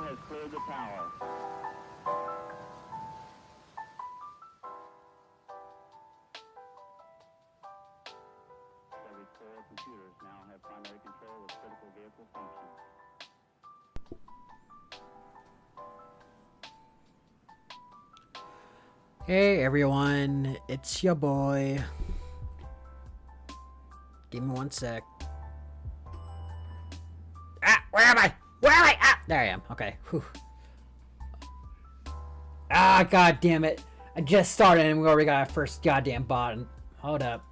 has cleared the tower. Every core computers now have primary control of critical vehicle functions. Hey everyone, it's your boy. Give me one sec. Where am I? Where am I? There I am. Okay. Whew. God damn it. I just started and we already got our first goddamn bot. Hold up.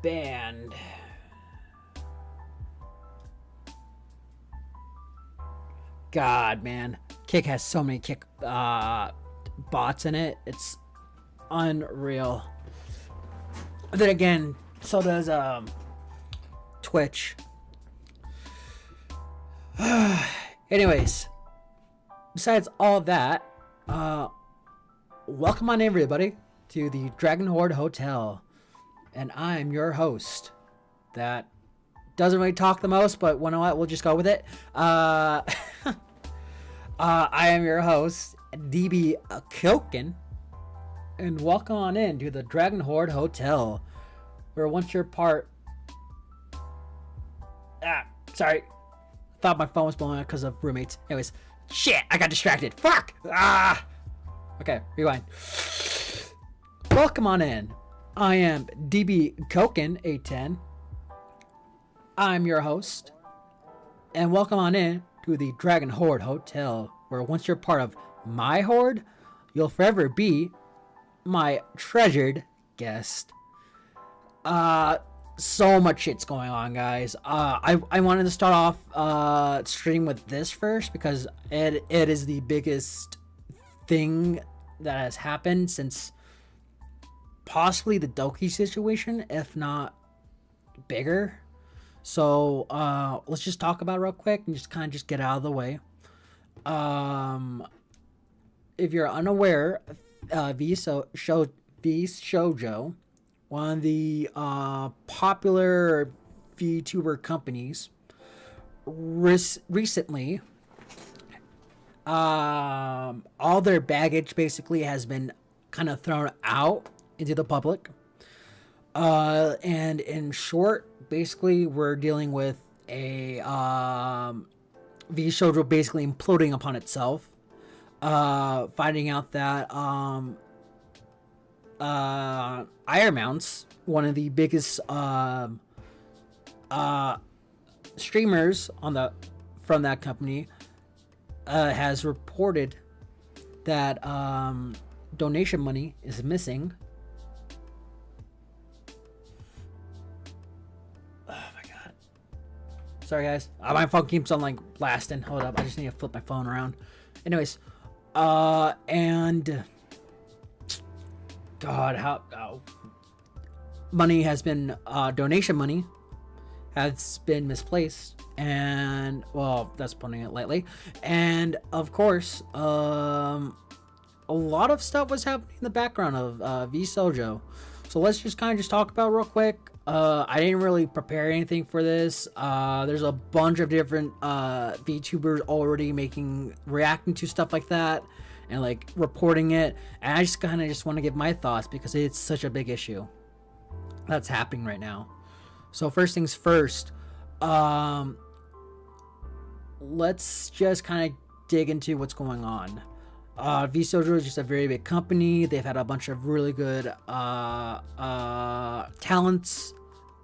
Banned. God, man. Kick has so many Kick bots in it. It's unreal. Then again, so does Twitch. Anyways, besides all that, welcome on everybody to the Dragon Horde Hotel, and I'm your host. That doesn't really talk the most, but you know what? We'll just go with it. I am your host, DB Koken, and welcome on in to the Dragon Horde Hotel, where once you're part. Sorry. Thought my phone was blowing up because of roommates. Anyways, shit, I got distracted. Fuck! Okay, rewind. Welcome on in. I am DB Koken 810. I'm your host. And welcome on in to the Dragon Horde Hotel, where once you're part of my horde, you'll forever be my treasured guest. So much shit's going on, guys. I wanted to start off stream with this first because it is the biggest thing that has happened since possibly the Doki situation, if not bigger. So let's just talk about it real quick and just kind of get out of the way. If you're unaware, vshojo, one of the popular VTuber companies, recently, all their baggage basically has been kind of thrown out into the public. And in short, basically, we're dealing with a vshojo basically imploding upon itself. Finding out that Iron Mounts, one of the biggest streamers from that company, has reported that donation money is missing. Oh my god! Sorry guys, my phone keeps on like blasting. Hold up, I just need to flip my phone around. Anyways, and. God, how money has been donation money has been misplaced, and well, that's putting it lightly. And of course, a lot of stuff was happening in the background of vshojo. So let's just kind of talk about it real quick. I didn't really prepare anything for this. There's a bunch of different VTubers already reacting to stuff like that and like reporting it, and I just kind of want to give my thoughts because it's such a big issue that's happening right now. So first things first, let's just kind of dig into what's going on. vshojo is just a very big company. They've had a bunch of really good talents,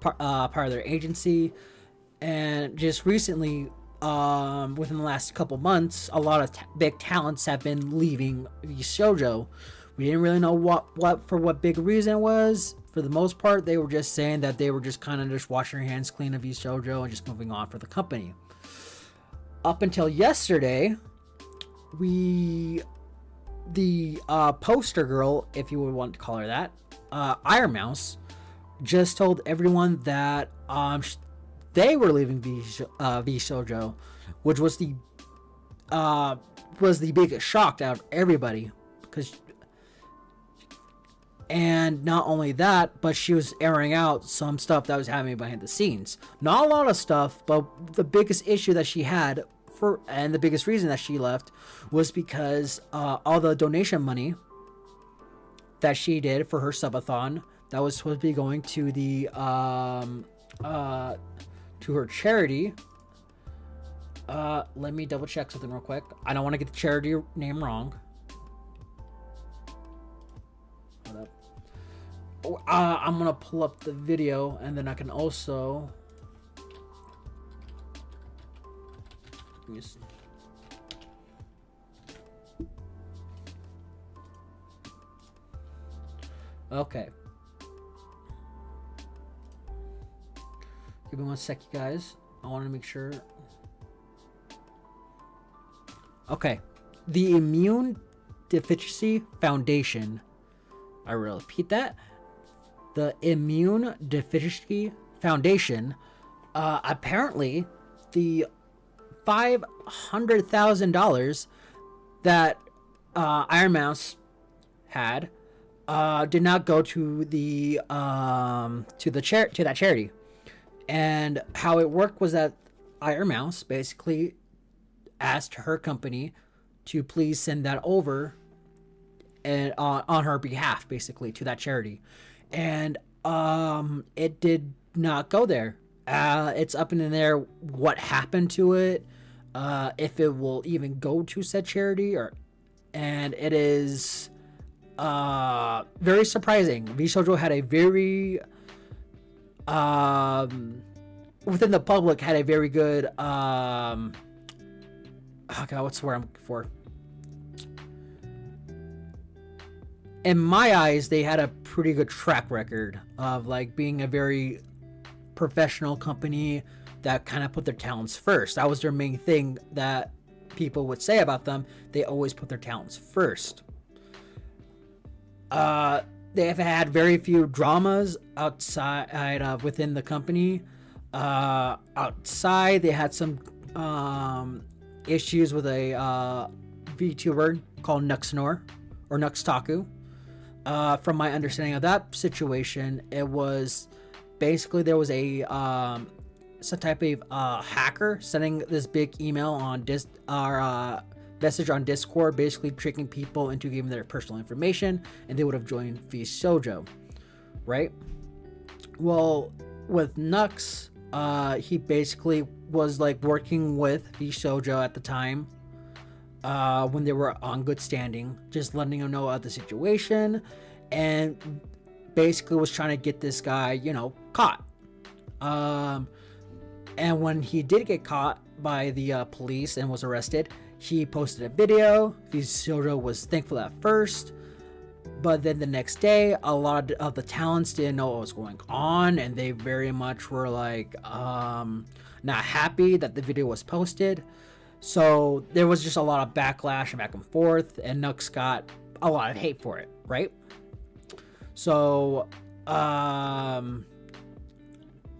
part of their agency, and just recently, within the last couple months, a lot of big talents have been leaving vshojo. We didn't really know what big reason it was. For the most part, they were just saying that they were just kind of just washing their hands clean of vshojo and just moving on for the company. Up until yesterday, the poster girl, if you would want to call her that, Iron Mouse, just told everyone that they were leaving vshojo, which was the biggest shock out of everybody, because And not only that, but she was airing out some stuff that was happening behind the scenes. Not a lot of stuff, but the biggest issue that she had and the biggest reason that she left was because all the donation money that she did for her subathon that was supposed to be going to the to her charity. Let me double check something real quick. I don't want to get the charity name wrong. Hold up. I'm gonna pull up the video, and then I can also. Okay. Give me 1 sec, you guys. I want to make sure. Okay. The Immune Deficiency Foundation. I will repeat that. The Immune Deficiency Foundation. Apparently, the $500,000 that Iron Mouse had did not go to the to that charity. And how it worked was that Iron Mouse basically asked her company to please send that over and on her behalf, basically, to that charity. And it did not go there. It's up in the air what happened to it, if it will even go to said charity, and it is very surprising. vshojo had a very within the public had a very good okay, what's the word I'm looking for? In my eyes, they had a pretty good track record of like being a very professional company that kind of put their talents first. That was their main thing that people would say about them. They always put their talents first. They have had very few dramas outside of within the company. Outside, they had some issues with a VTuber called Nuxnor or Nuxtaku. From my understanding of that situation, it was basically there was a some type of hacker sending this big email on message on Discord, basically tricking people into giving their personal information, and they would have joined vshojo, right? Well, with Nux, he basically was like working with vshojo at the time, when they were on good standing, just letting him know about the situation, and basically was trying to get this guy, caught. And when he did get caught by the police and was arrested, he posted a video. vshojo was thankful at first, but then the next day, a lot of the talents didn't know what was going on, and they very much were like not happy that the video was posted. So there was just a lot of backlash and back and forth, and Nux got a lot of hate for it, right? So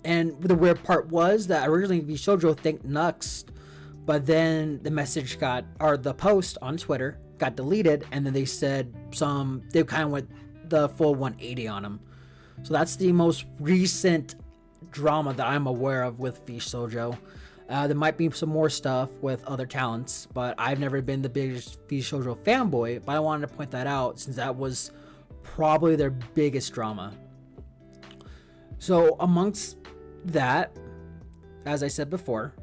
and the weird part was that originally vshojo thanked Nux, but then the post on Twitter got deleted, and then they said they kind of went the full 180 on him. So that's the most recent drama that I'm aware of with vshojo. There might be some more stuff with other talents, but I've never been the biggest vshojo fanboy, but I wanted to point that out since that was probably their biggest drama. So amongst that, as I said before,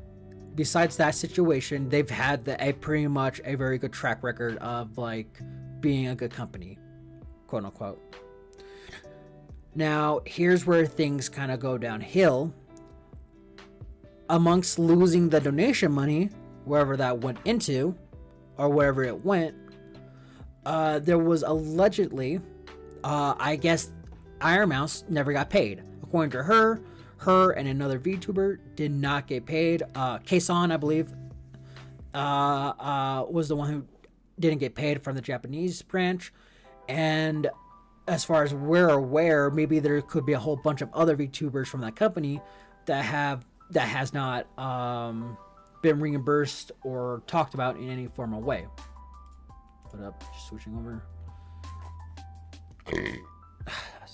besides that situation, they've had pretty much a very good track record of like being a good company, quote unquote. Now, here's where things kind of go downhill. Amongst losing the donation money, wherever that went into, or wherever it went, there was allegedly, I guess, Iron Mouse never got paid. According to her and another VTuber did not get paid. Kason, I believe, was the one who didn't get paid from the Japanese branch. And as far as we're aware, maybe there could be a whole bunch of other VTubers from that company that has not been reimbursed or talked about in any formal way. Put up, just switching over.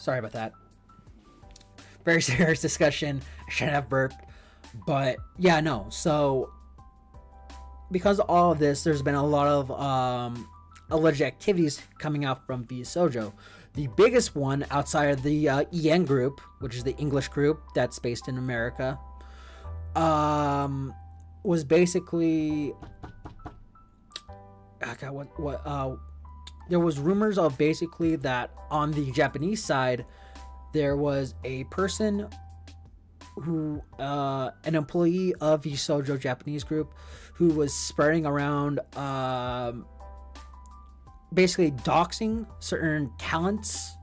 Sorry about that. Very serious discussion. I shouldn't have burped. But yeah, no. So because of all of this, there's been a lot of alleged activities coming out from vshojo. The biggest one outside of the EN group, which is the English group that's based in America, was basically there was rumors of basically that on the Japanese side there was a person who an employee of vshojo Japanese group who was spreading around basically doxing certain talents,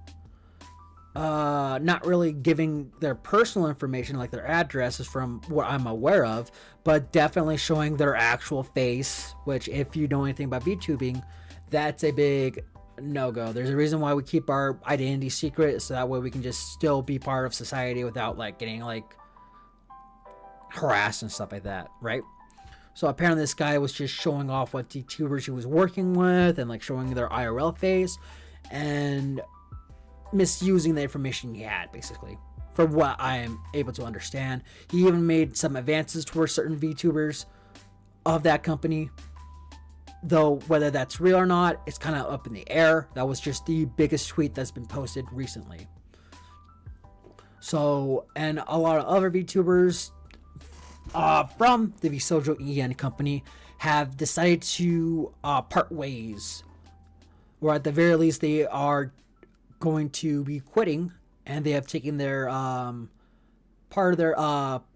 not really giving their personal information like their addresses from what I'm aware of, but definitely showing their actual face, which if you know anything about VTubing, that's a big no-go. There's a reason why we keep our identity secret, so that way we can just still be part of society without like getting like harassed and stuff like that, right? So apparently this guy was just showing off what VTubers he was working with and like showing their IRL face and misusing the information he had, basically, for what I am able to understand. He even made some advances towards certain VTubers of that company, though whether that's real or not, it's kind of up in the air. That was just the biggest tweet that's been posted recently. So, and a lot of other VTubers from the vshojo EN company have decided to part ways, or at the very least they are going to be quitting, and they have taken their part of their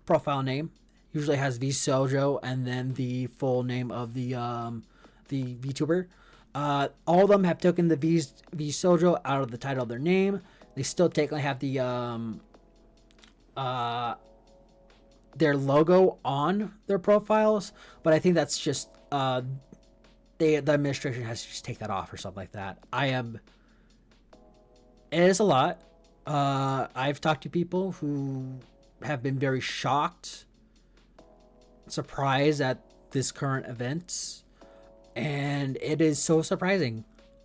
profile name, usually has vshojo and then the full name of the VTuber. All of them have taken the vshojo out of the title of their name. They still technically have the their logo on their profiles, but I think that's just the administration has to just take that off or something like that. It is a lot. I've talked to people who have been very shocked, surprised at this current events, and it is so surprising.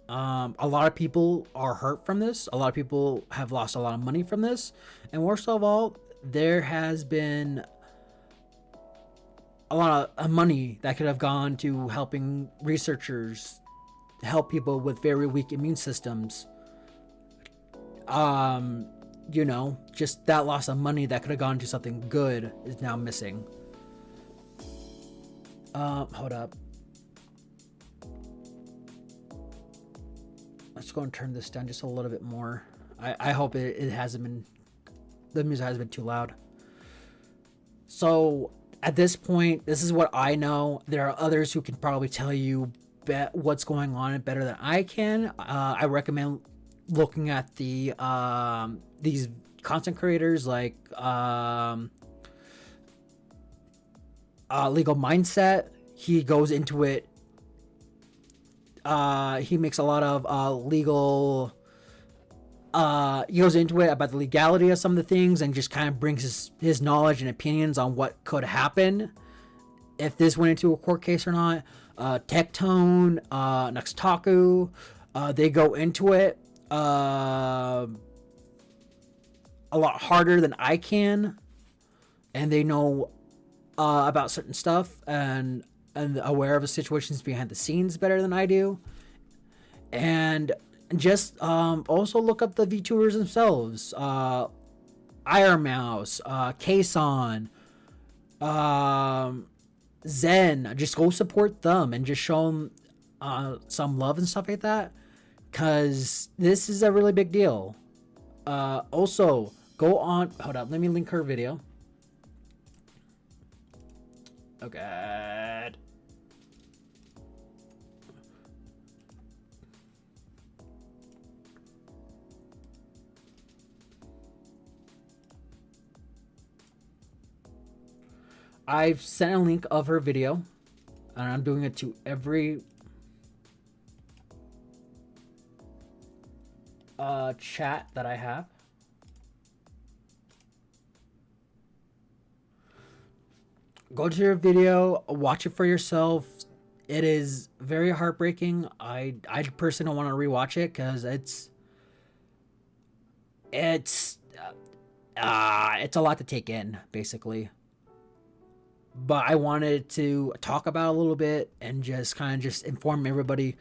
A lot of people are hurt from this. A lot of people have lost a lot of money from this, and worst of all, there has been a lot of money that could have gone to helping researchers, help people with very weak immune systems. You know, just that loss of money that could have gone to something good is now missing. Hold up. Let's go and turn this down just a little bit more. I hope it hasn't been, the music hasn't been too loud. So at this point, this is what I know. There are others who can probably tell you what's going on better than I can. I recommend looking at the these content creators like Legal Mindset. He goes into it. He makes a lot of legal. He goes into it about the legality of some of the things and just kind of brings his knowledge and opinions on what could happen if this went into a court case or not. Tectone, Nuxtaku, they go into it a lot harder than I can, and they know about certain stuff and aware of the situations behind the scenes better than I do. And just also look up the VTubers themselves, Iron Mouse, Kason, Zen. Just go support them and just show them some love and stuff like that, because this is a really big deal. Also, go on, hold up, let me link her video. Oh god. I've sent a link of her video, and I'm doing it to every chat that I have. Go to your video, watch it for yourself. It is very heartbreaking. I personally don't want to rewatch it because it's it's a lot to take in, basically. But I wanted to talk about it a little bit and just kind of just inform everybody,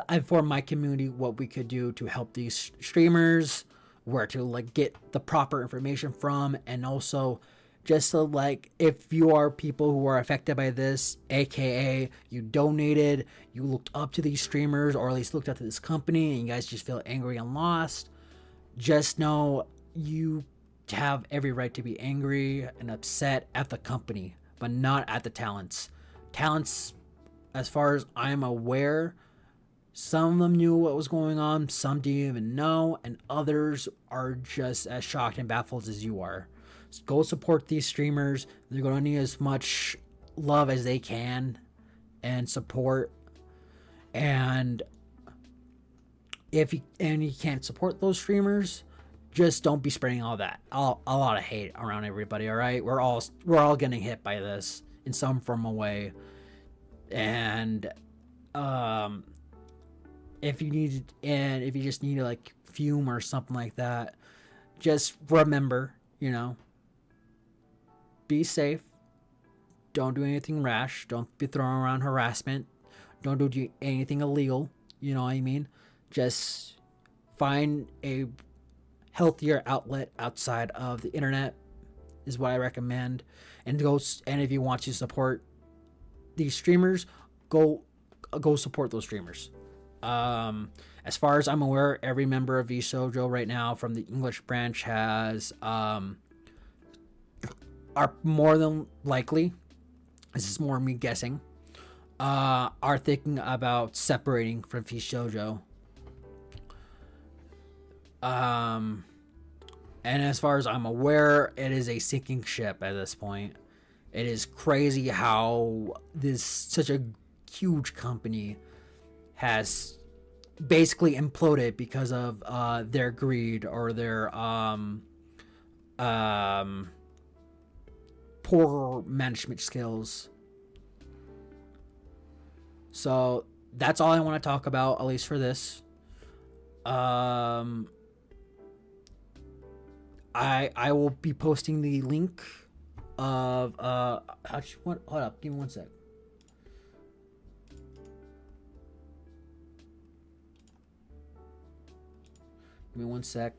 inform my community what we could do to help these streamers, where to like get the proper information from, and also just to like, if you are people who are affected by this, aka you donated, you looked up to these streamers, or at least looked up to this company, and you guys just feel angry and lost, just know you have every right to be angry and upset at the company, but not at the talents. Talents, as far as I'm aware, some of them knew what was going on, some didn't even know, and others are just as shocked and baffled as you are. So go support these streamers. They're going to need as much love as they can and support. And if you can't support those streamers, just don't be spreading all that, a lot of hate around everybody. All right, we're all getting hit by this in some form or way. And if you just need to like fume or something like that, just remember, be safe. Don't do anything rash. Don't be throwing around harassment. Don't do anything illegal. You know what I mean? Just find a healthier outlet outside of the internet is what I recommend. And if you want to support these streamers, go support those streamers. As far as I'm aware, every member of vshojo right now from the English branch has are more than likely, this is more me guessing, are thinking about separating from vshojo. And as far as I'm aware, it is a sinking ship at this point. It is crazy how such a huge company has basically imploded because of their greed or their poor management skills. So that's all I want to talk about, at least for this. I will be posting the link of hold up, give me one sec. Give me one sec.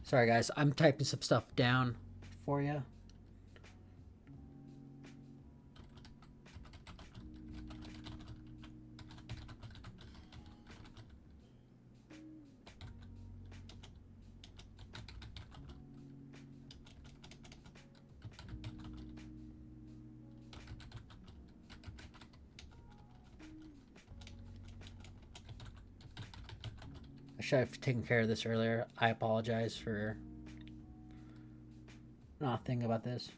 Sorry guys, I'm typing some stuff down for you. I should have taken care of this earlier. I apologize for not thinking about this.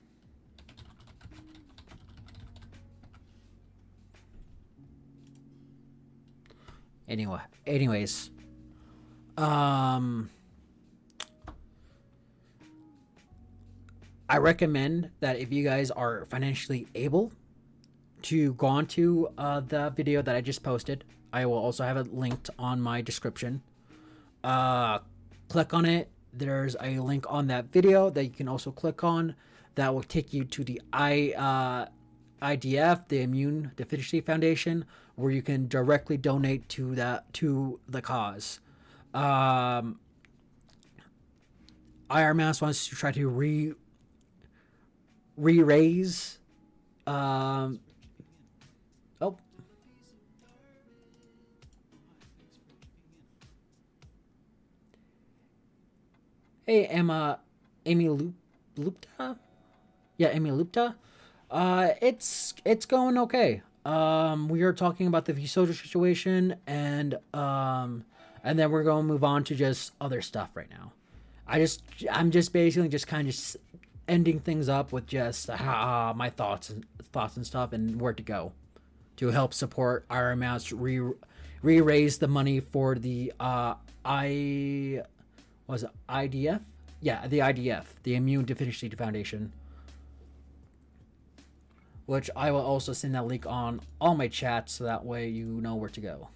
Anyways, I recommend that if you guys are financially able to go on to the video that I just posted, I will also have it linked on my description. Click on it. There's a link on that video that you can also click on that will take you to the IDF, the Immune Deficiency Foundation, where you can directly donate to the cause. Iron Mouse wants to try to re-raise. Oh. Hey, Amy Lupta? Yeah, Amy Lupta. It's going okay. We are talking about the vshojo situation, and then we're going to move on to just other stuff right now. I'm just basically just kind of ending things up with just my thoughts and stuff, and where to go to help support Iron Mouse re-raise the money for the IDF? Yeah, the IDF, the Immune Deficiency Foundation. Which I will also send that link on all my chats so that way you know where to go.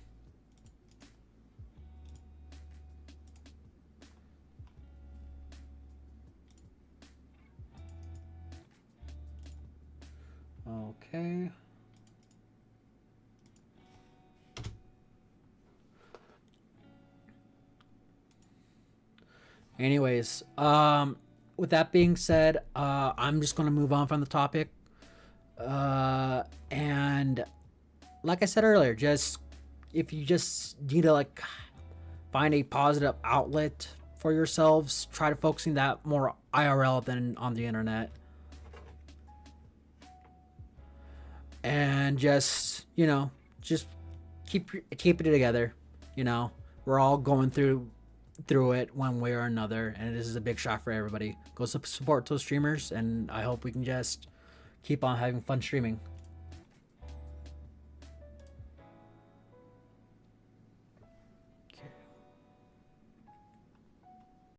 Okay. Anyways, with that being said, I'm just gonna move on from the topic. And like I said earlier, just if you just need to like find a positive outlet for yourselves, try to focusing that more IRL than on the internet. And just, just keep it together. We're all going through it one way or another, and this is a big shot for everybody. Go support those streamers, and I hope we can just keep on having fun streaming.